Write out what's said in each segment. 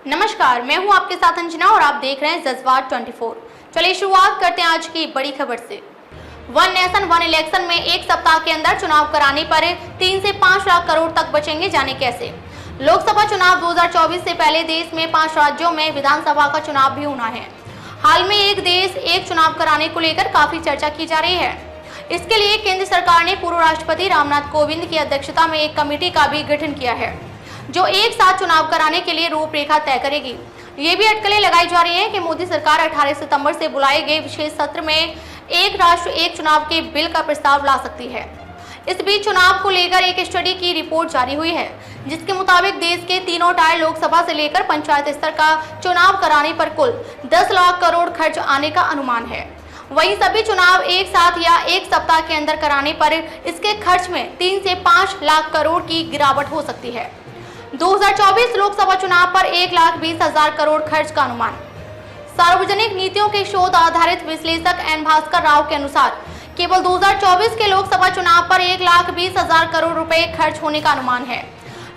नमस्कार, मैं हूं आपके साथ अंजना और आप देख रहे हैं जज्बात 24। चलिए शुरुआत करते हैं आज की बड़ी खबर से। वन नेशन वन इलेक्शन में एक सप्ताह के अंदर चुनाव कराने पर 3 से 5 लाख करोड़ तक बचेंगे, जाने कैसे। लोकसभा चुनाव 2024 से पहले देश में 5 राज्यों में विधानसभा का चुनाव भी होना है। हाल में एक देश एक चुनाव कराने को लेकर काफी चर्चा की जा रही है। इसके लिए केंद्र सरकार ने पूर्व राष्ट्रपति रामनाथ कोविंद की अध्यक्षता में एक कमेटी का भी गठन किया है, जो एक साथ चुनाव कराने के लिए रूपरेखा तय करेगी। ये भी अटकलें लगाई जा रही हैं कि मोदी सरकार 18 सितंबर से बुलाए गए विशेष सत्र में एक राष्ट्र एक चुनाव के बिल का प्रस्ताव ला सकती है। इस बीच चुनाव को लेकर एक स्टडी की रिपोर्ट जारी हुई है, जिसके मुताबिक देश के तीनों टायर लोकसभा से लेकर पंचायत स्तर का चुनाव कराने पर कुल 10 लाख करोड़ खर्च आने का अनुमान है। वहीं सभी चुनाव एक साथ या एक सप्ताह के अंदर कराने पर इसके खर्च में 3 से 5 लाख करोड़ की गिरावट हो सकती है। 2024 लोकसभा चुनाव पर 1,20,000 करोड़ खर्च का अनुमान। सार्वजनिक नीतियों के शोध आधारित विश्लेषक एन भास्कर राव के अनुसार केवल 2024 के लोकसभा चुनाव पर 1,20,000 करोड़ रुपए खर्च होने का अनुमान है।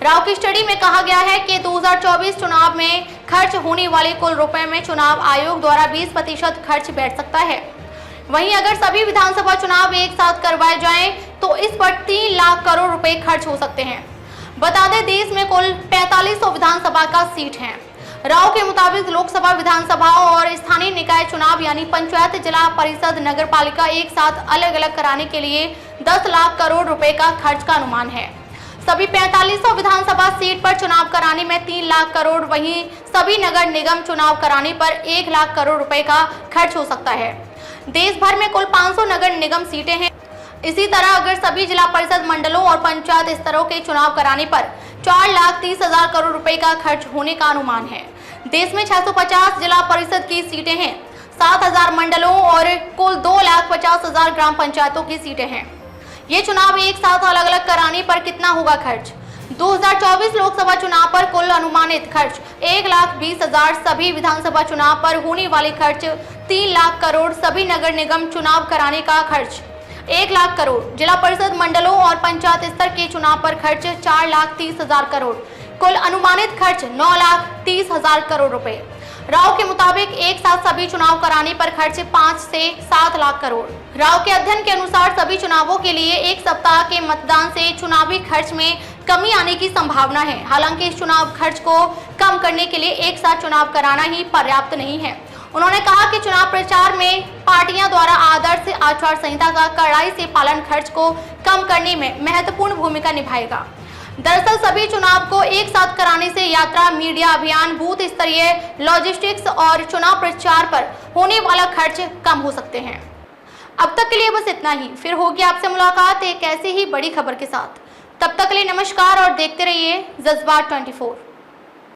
राव की स्टडी में कहा गया है कि 2024 चुनाव में खर्च होने वाले कुल रुपए में चुनाव आयोग द्वारा 20% खर्च बैठ सकता है। वहीं अगर सभी विधानसभा चुनाव एक साथ करवाए जाएं तो इस पर 3 लाख करोड़ रुपए खर्च हो सकते हैं। बता दें, देश में कुल 4500 विधानसभा का सीट है। राव के मुताबिक लोकसभा, विधानसभा और स्थानीय निकाय चुनाव यानी पंचायत, जिला परिषद, नगर पालिका एक साथ अलग अलग कराने के लिए 10 लाख करोड़ रुपए का खर्च का अनुमान है। सभी 4500 विधानसभा सीट पर चुनाव कराने में 3 लाख करोड़, वहीं सभी नगर निगम चुनाव कराने पर 1 लाख करोड़ रुपए का खर्च हो सकता है। देश भर में कुल 500 नगर निगम सीटें हैं। इसी तरह अगर सभी जिला परिषद मंडलों और पंचायत स्तरों के चुनाव कराने पर 4,30,000 करोड़ रुपए का खर्च होने का अनुमान है। देश में 650 जिला परिषद की सीटें हैं, 7,000 मंडलों और कुल 2,50,000 ग्राम पंचायतों की सीटें हैं। ये चुनाव एक साथ अलग अलग कराने पर कितना होगा खर्च? 2024 लोकसभा चुनाव पर कुल अनुमानित खर्च 1,20,000, सभी विधानसभा चुनाव पर होने वाले खर्च 3 लाख करोड़, सभी नगर निगम चुनाव कराने का खर्च 1 लाख करोड़, जिला परिषद मंडलों और पंचायत स्तर के चुनाव पर खर्च 4,30,000 करोड़, कुल अनुमानित खर्च 9,30,000 करोड़ रुपए। राव के मुताबिक एक साथ सभी चुनाव कराने पर खर्च 5 से 7 लाख करोड़। राव के अध्ययन के अनुसार सभी चुनावों के लिए एक सप्ताह के मतदान से चुनावी खर्च में कमी आने की संभावना है। हालांकि इस चुनाव खर्च को कम करने के लिए एक साथ चुनाव कराना ही पर्याप्त नहीं है। उन्होंने कहा कि चुनाव प्रचार में पार्टियां द्वारा आदर्श आचार संहिता का कड़ाई से पालन खर्च को कम करने में महत्वपूर्ण भूमिका निभाएगा। दरअसल सभी चुनाव को एक साथ कराने से यात्रा, मीडिया अभियान, बूथ स्तरीय लॉजिस्टिक्स और चुनाव प्रचार पर होने वाला खर्च कम हो सकते हैं। अब तक के लिए बस इतना ही, फिर होगी आपसे मुलाकात एक ऐसी ही बड़ी खबर के साथ। तब तक के लिए नमस्कार और देखते रहिए जज्बात 24।